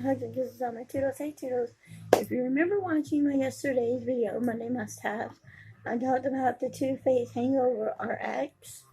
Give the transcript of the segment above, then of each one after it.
hugs and kisses on my Toodles. Hey Toodles, if you remember watching my yesterday's video, Monday Must Have, I talked about the Too Faced Hangover RX,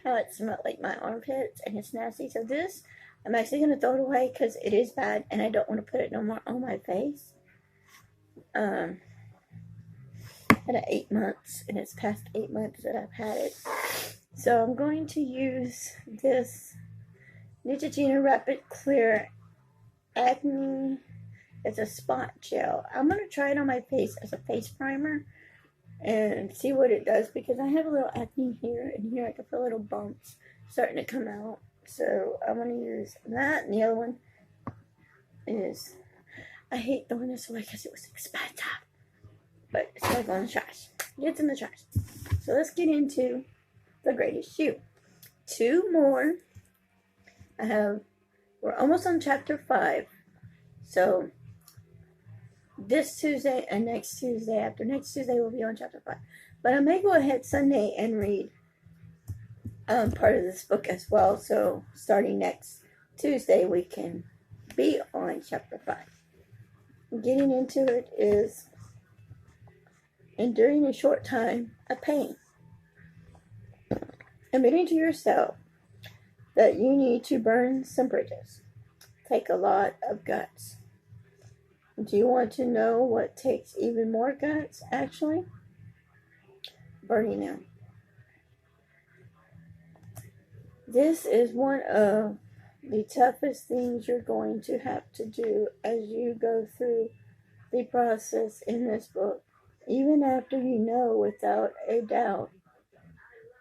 how it smelled like my armpits, and it's nasty. So this, I'm actually going to throw it away because it is bad, and I don't want to put it no more on my face. At 8 months, and it's past 8 months that I've had it. So I'm going to use this Neutrogena Rapid Clear Acne. It's a spot gel. I'm going to try it on my face as a face primer and see what it does, because I have a little acne here and here. I can feel little bumps starting to come out. So I'm going to use that. And the other one is, I hate throwing this away because it was expensive, but it's like on the trash. It's in the trash. So let's get into the greatest shoe. 2 more. We're almost on chapter 5. So this Tuesday and next Tuesday, after next Tuesday, we'll be on chapter 5. But I may go ahead Sunday and read part of this book as well. So starting next Tuesday, we can be on chapter 5. Getting into it is enduring a short time of pain. Admitting to yourself that you need to burn some bridges. Take a lot of guts. Do you want to know what takes even more guts, actually? Burning them. This is one of the toughest things you're going to have to do as you go through the process in this book. Even after you know without a doubt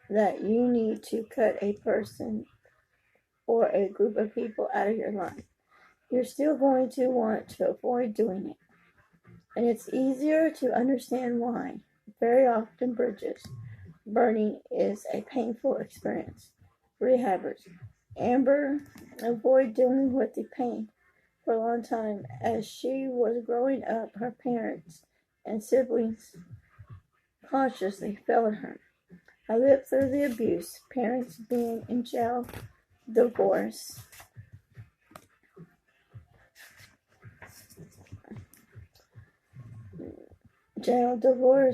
that you need to cut a person or a group of people out of your life, you're still going to want to avoid doing it. And it's easier to understand why. Very often, bridges burning is a painful experience. Rehabbers. Amber avoided dealing with the pain for a long time. As she was growing up, her parents and siblings cautiously failed her. I lived through the abuse, parents being in jail, divorce,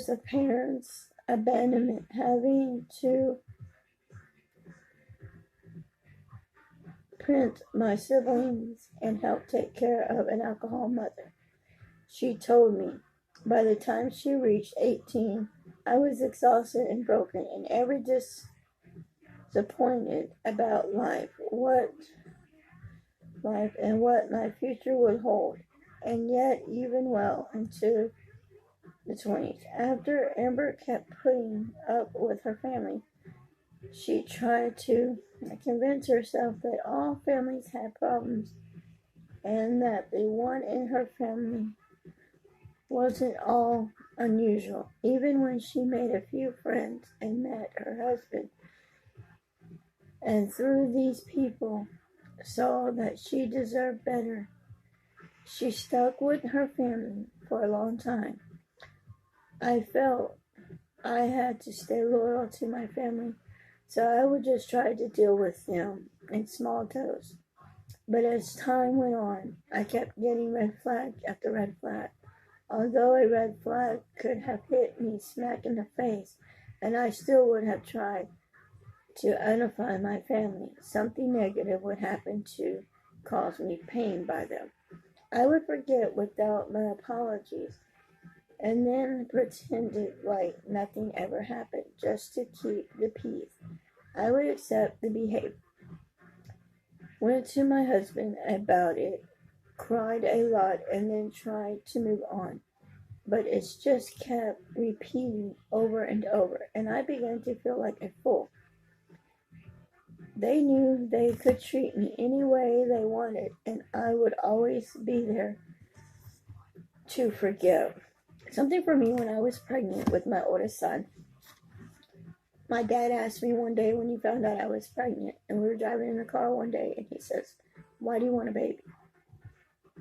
of parents, abandonment, having to parent my siblings, and help take care of an alcohol mother. She told me by the time she reached 18, I was exhausted and broken, and every disappointed about life, what my future would hold, and yet even well into the 20s. After Amber kept putting up with her family, she tried to convince herself that all families had problems and that the one in her family wasn't all unusual. Even when she made a few friends and met her husband, and through these people saw that she deserved better, she stuck with her family for a long time. I felt I had to stay loyal to my family, so I would just try to deal with them in small doses. But as time went on, I kept getting red flag after red flag. Although a red flag could have hit me smack in the face, and I still would have tried to unify my family, something negative would happen to cause me pain by them. I would forget without my apologies, and then pretended like nothing ever happened just to keep the peace. I would accept the behavior. Went to my husband about it, cried a lot, and then tried to move on. But it's just kept repeating over and over, and I began to feel like a fool. They knew they could treat me any way they wanted, and I would always be there to forgive. Something for me when I was pregnant with my oldest son. My dad asked me one day when he found out I was pregnant, and we were driving in the car one day, and he says, "Why do you want a baby?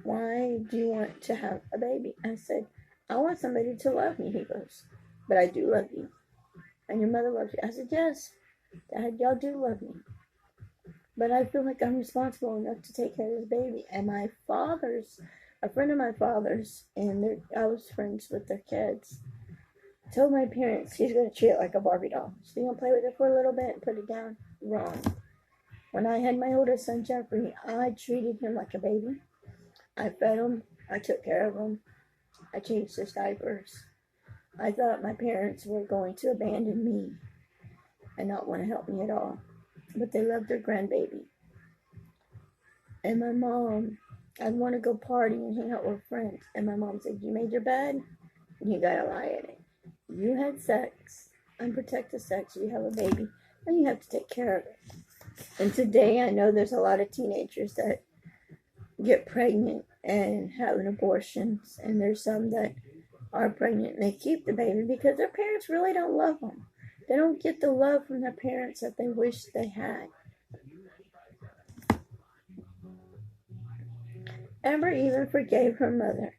Why do you want to have a baby?" I said, "I want somebody to love me." He goes, "But I do love you. And your mother loves you." I said, "Yes, Dad, y'all do love me." but I feel like I'm responsible enough to take care of this baby. And a friend of my father's, and I was friends with their kids, told my parents he's going to treat it like a Barbie doll. She's going to play with it for a little bit and put it down. Wrong. When I had my oldest son, Jeffrey, I treated him like a baby. I fed him. I took care of him. I changed his diapers. I thought my parents were going to abandon me and not want to help me at all. But they loved their grandbaby. And my mom, I'd want to go party and hang out with friends. And my mom said, you made your bed? You gotta lie in it. You had sex, unprotected sex, you have a baby, and you have to take care of it. And today I know there's a lot of teenagers that get pregnant and having abortions, and there's some that are pregnant and they keep the baby because their parents really don't love them. They don't get the love from their parents that they wish they had. Amber even forgave her mother,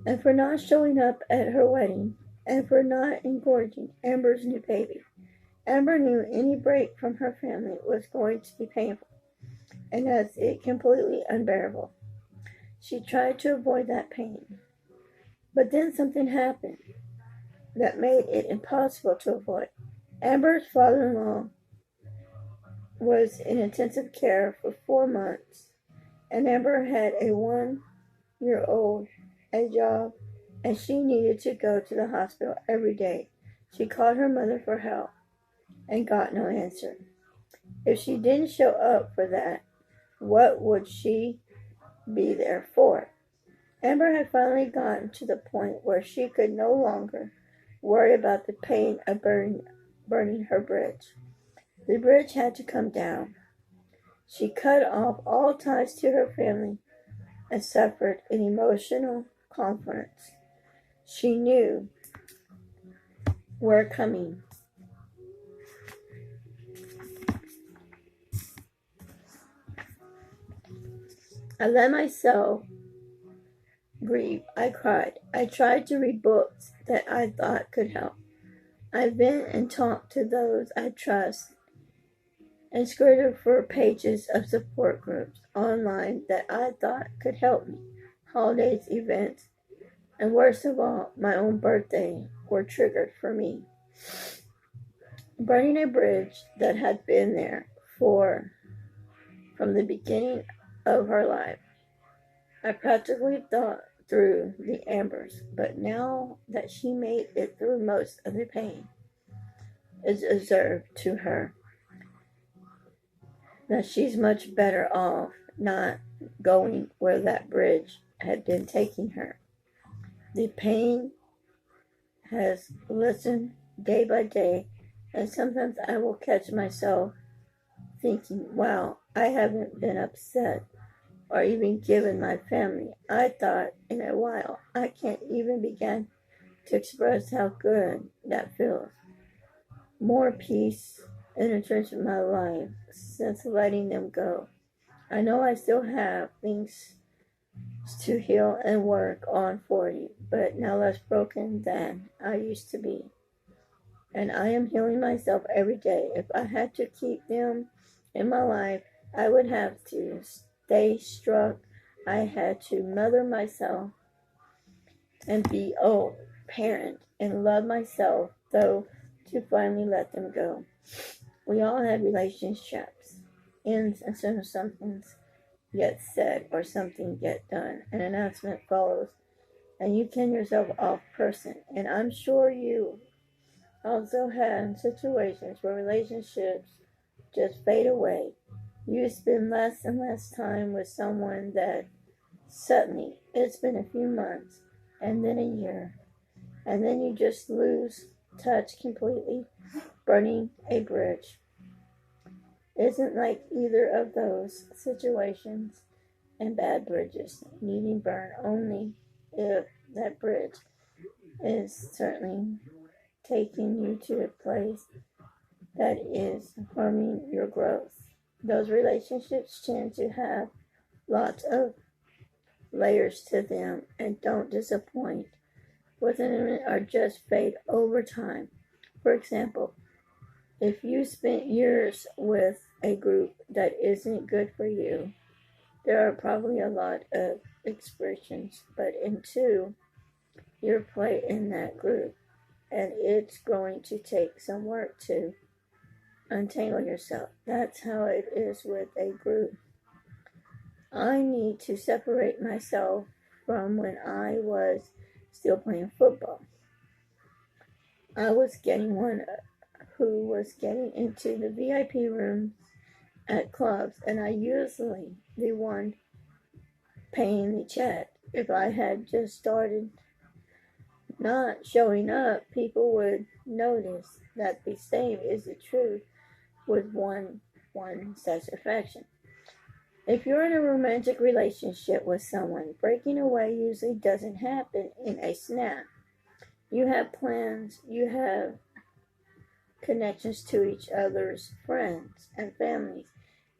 and for not showing up at her wedding, and for not engorging Amber's new baby. Amber knew any break from her family was going to be painful, and as it completely unbearable. She tried to avoid that pain. But then something happened that made it impossible to avoid. Amber's father-in-law was in intensive care for 4 months, and Amber had a 1-year-old, a job, and she needed to go to the hospital every day. She called her mother for help and got no answer. If she didn't show up for that, what would she be there for? Amber had finally gotten to the point where she could no longer worry about the pain of burning her bridge. The bridge had to come down. She cut off all ties to her family and suffered an emotional conference. She knew were coming. I let myself grieve. I cried. I tried to read books that I thought could help. I vent and talked to those I trust and skirted for pages of support groups online that I thought could help me. Holidays, events, and worst of all, my own birthday were triggered for me. Burning a bridge that had been there from the beginning of her life. I practically thought through the embers, but now that she made it through most of the pain, it's observed to her that she's much better off not going where that bridge had been taking her. The pain has listened day by day, and sometimes I will catch myself thinking, wow, I haven't been upset or even given my family I thought in a while. I can't even begin to express how good that feels. More peace and return to my life since letting them go. I know I still have things to heal and work on for you, but now less broken than I used to be. And I am healing myself every day. If I had to keep them in my life, I would have to stay struck. I had to mother myself and be a parent and love myself, though, to finally let them go. We all have relationships, ends, and soon something gets said or something gets done. An announcement follows, and you can yourself off person. And I'm sure you also had situations where relationships just fade away. You spend less and less time with someone that suddenly it's been a few months and then a year, and then you just lose touch completely, burning a bridge. Isn't like either of those situations, and bad bridges needing burn only if that bridge is certainly taking you to a place that is harming your growth. Those relationships tend to have lots of layers to them and don't disappoint within a minute or just fade over time. For example, If you spent years with a group that isn't good for you, there are probably a lot of expressions, but in two, you're playing in that group, and it's going to take some work to untangle yourself. That's how it is with a group. I need to separate myself from when I was still playing football. I was getting one who was getting into the VIP rooms at clubs, and I usually the one paying the check. If I had just started not showing up, people would notice that the same is the truth with one satisfaction. If you're in a romantic relationship with someone, breaking away usually doesn't happen in a snap. You have plans, you have connections to each other's friends and families,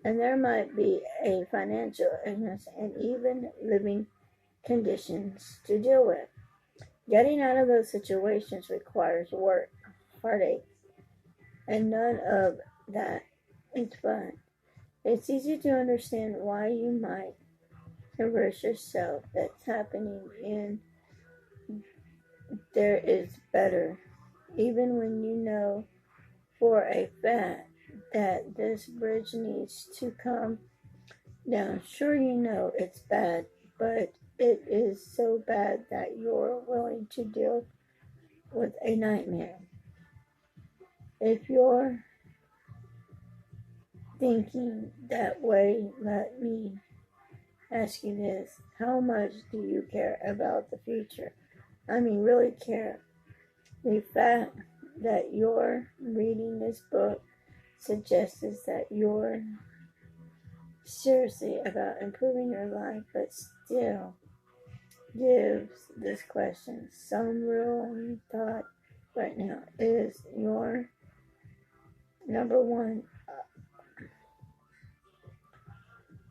and there might be a financial illness and even living conditions to deal with. Getting out of those situations requires work, heartache, and none of that is fun. It's easy to understand why you might convince yourself that's happening in there is better, even when you know for a fact that this bridge needs to come down. Sure, you know it's bad, but it is so bad that you're willing to deal with a nightmare. If you're thinking that way, let me ask you this. How much do you care about the future? I mean, really care. The fact that you're reading this book suggests that you're seriously about improving your life, but still gives this question some real thought right now. Is your number one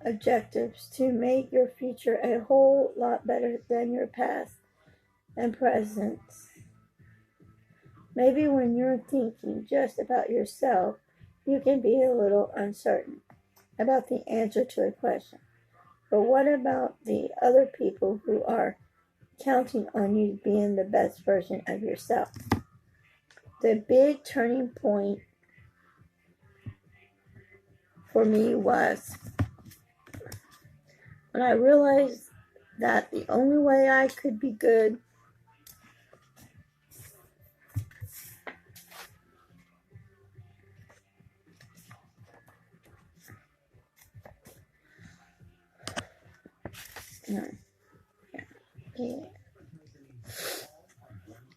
objectives to make your future a whole lot better than your past and present? Maybe when you're thinking just about yourself, you can be a little uncertain about the answer to a question. But what about the other people who are counting on you being the best version of yourself? The big turning point for me was when I realized that the only way I could be good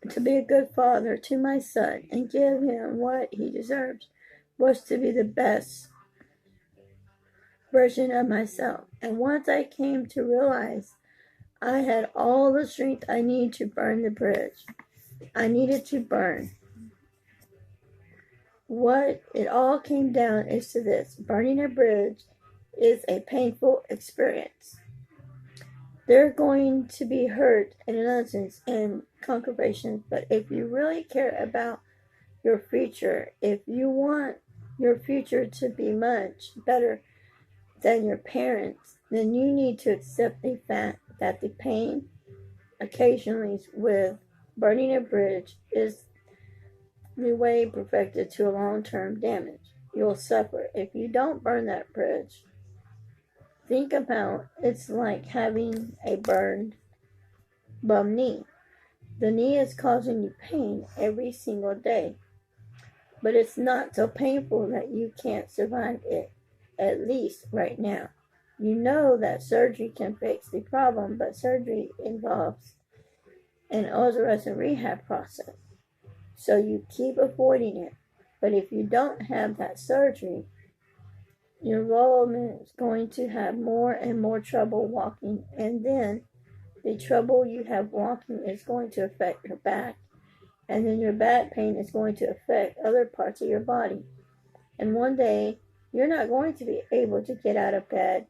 to be a good father to my son and give him what he deserves was to be the best version of myself. And once I came to realize I had all the strength I need to burn the bridge, I needed to burn. What it all came down is to this: burning a bridge is a painful experience. They're going to be hurt and innocence and conservation, but if you really care about your future, if you want your future to be much better than your parents, then you need to accept the fact that the pain occasionally with burning a bridge is the way perfected to a long-term damage. You'll suffer if you don't burn that bridge. Think about it's like having a burned bum knee. The knee is causing you pain every single day, but it's not so painful that you can't survive it, at least right now. You know that surgery can fix the problem, but surgery involves an arduous rehab process. So you keep avoiding it. But if you don't have that surgery, your involvement is going to have more and more trouble walking, and then the trouble you have walking is going to affect your back, and then your back pain is going to affect other parts of your body. And one day, you're not going to be able to get out of bed,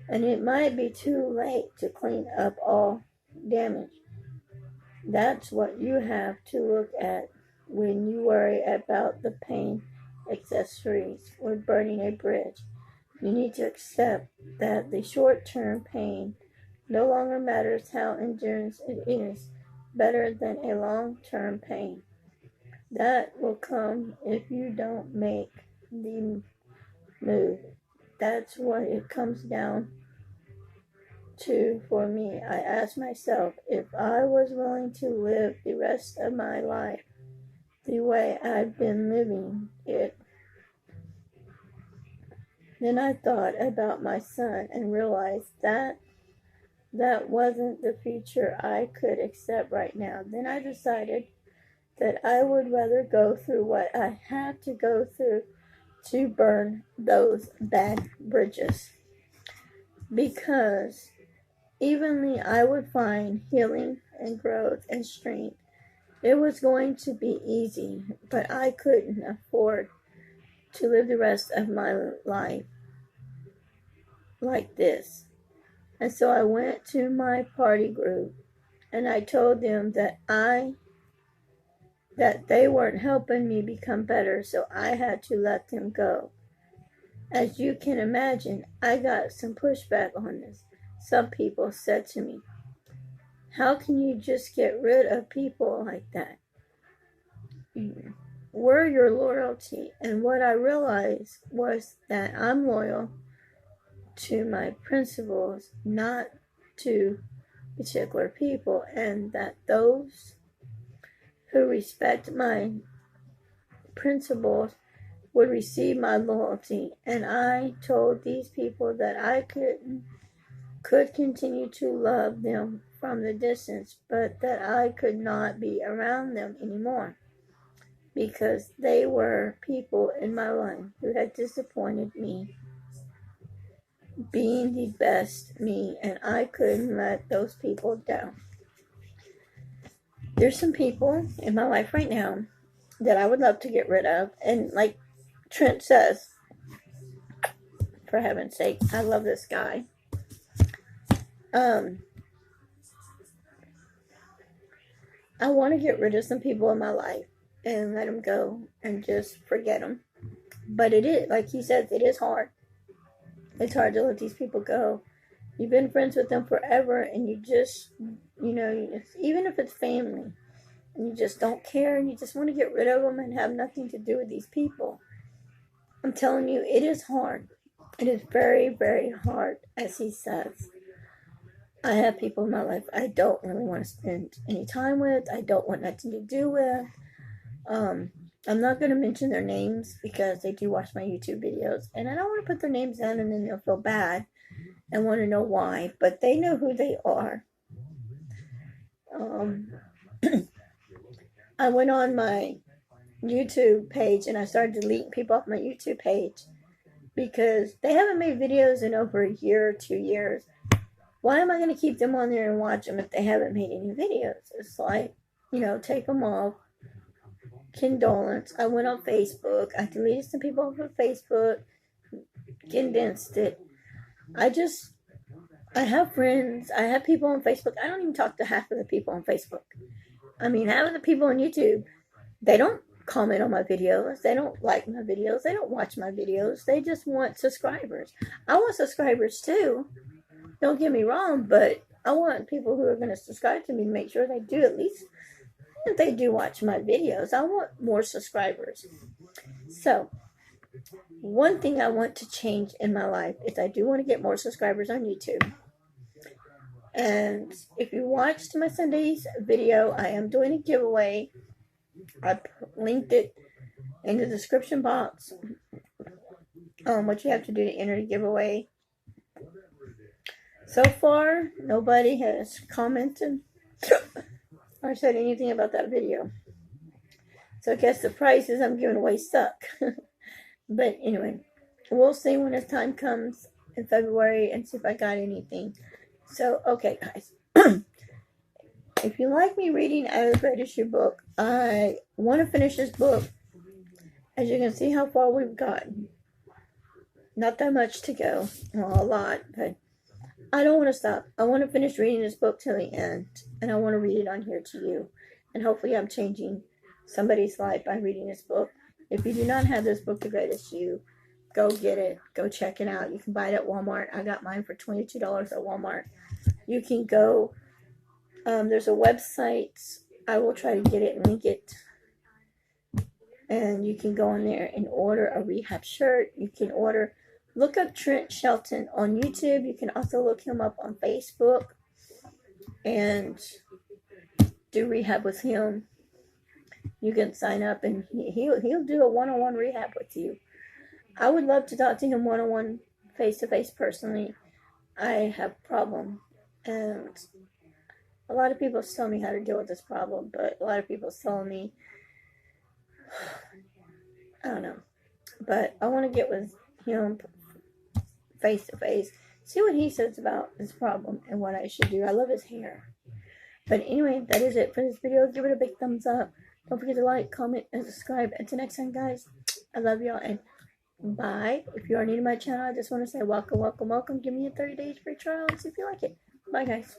and it might be too late to clean up all damage. That's what you have to look at when you worry about the pain accessories or burning a bridge. You need to accept that the short-term pain no longer matters how endurance it is, better than a long-term pain. That will come if you don't make the move. That's what it comes down to for me. I asked myself if I was willing to live the rest of my life the way I've been living it. Then I thought about my son and realized that that wasn't the future I could accept right now. Then I decided that I would rather go through what I had to go through to burn those bad bridges. Because evenly I would find healing and growth and strength. It was going to be easy, but I couldn't afford to live the rest of my life like this. And so I went to my party group and I told them that they weren't helping me become better, so I had to let them go. As you can imagine, I got some pushback on this. Some people said to me, "How can you just get rid of people like that? Where your loyalty?" And what I realized was that I'm loyal to my principles, not to particular people, and that those who respect my principles would receive my loyalty. And I told these people that I could continue to love them from the distance, but that I could not be around them anymore because they were people in my life who had disappointed me being the best me, and I couldn't let those people down. There's some people in my life right now that I would love to get rid of, and like Trent says, for heaven's sake, I love this guy. I want to get rid of some people in my life and let them go and just forget them. But it is, like he says, it is hard. It's hard to let these people go. You've been friends with them forever, and you just, even if it's family, and you just don't care, and you just want to get rid of them and have nothing to do with these people. I'm telling you, it is hard. It is very, very hard, as he says. I have people in my life I don't really want to spend any time with. I don't want nothing to do with. I'm not going to mention their names because they do watch my YouTube videos, and I don't want to put their names down and then they'll feel bad and want to know why, but they know who they are. I went on my YouTube page and I started deleting people off my YouTube page because they haven't made videos in over a year or 2 years. Why am I going to keep them on there and watch them if they haven't made any videos? It's like, take them off. Condolence. I went on Facebook. I deleted some people off of Facebook. Condensed it. I have friends. I have people on Facebook. I don't even talk to half of the people on Facebook. I mean, half of the people on YouTube, they don't comment on my videos. They don't like my videos. They don't watch my videos. They just want subscribers. I want subscribers too. Don't get me wrong, but I want people who are going to subscribe to me to make sure they do at least, if they do watch my videos. I want more subscribers. So, one thing I want to change in my life is I do want to get more subscribers on YouTube. And if you watched my Sunday's video, I am doing a giveaway. I linked it in the description box. What you have to do to enter the giveaway. So far, nobody has commented or said anything about that video. So I guess the prizes I'm giving away suck. But anyway, we'll see when the time comes in February and see if I got anything. So, okay, guys. If you like me reading As Great as Your Book, I want to finish this book. As you can see how far we've gotten. Not that much to go. Well, a lot, but I don't want to stop. I want to finish reading this book till the end. And I want to read it on here to you. And hopefully I'm changing somebody's life by reading this book. If you do not have this book, The Greatest You, go get it. Go check it out. You can buy it at Walmart. I got mine for $22 at Walmart. You can go, there's a website. I will try to get it and link it. And you can go in there and order a rehab shirt. You can look up Trent Shelton on YouTube. You can also look him up on Facebook and do rehab with him. You can sign up and he'll do a one-on-one rehab with you. I would love to talk to him one-on-one, face-to-face personally. I have a problem, and a lot of people tell me how to deal with this problem, but a lot of people telling me, I don't know, but I want to get with him face-to-face, see what he says about this problem and what I should do. I love his hair. But anyway, that is it for this video. Give it a big thumbs up. Don't forget to like, comment, and subscribe. Until next time, guys, I love y'all, and bye. If you are new to my channel, I just want to say welcome, welcome, welcome. Give me a 30 days free trial and see if you like it. Bye, guys.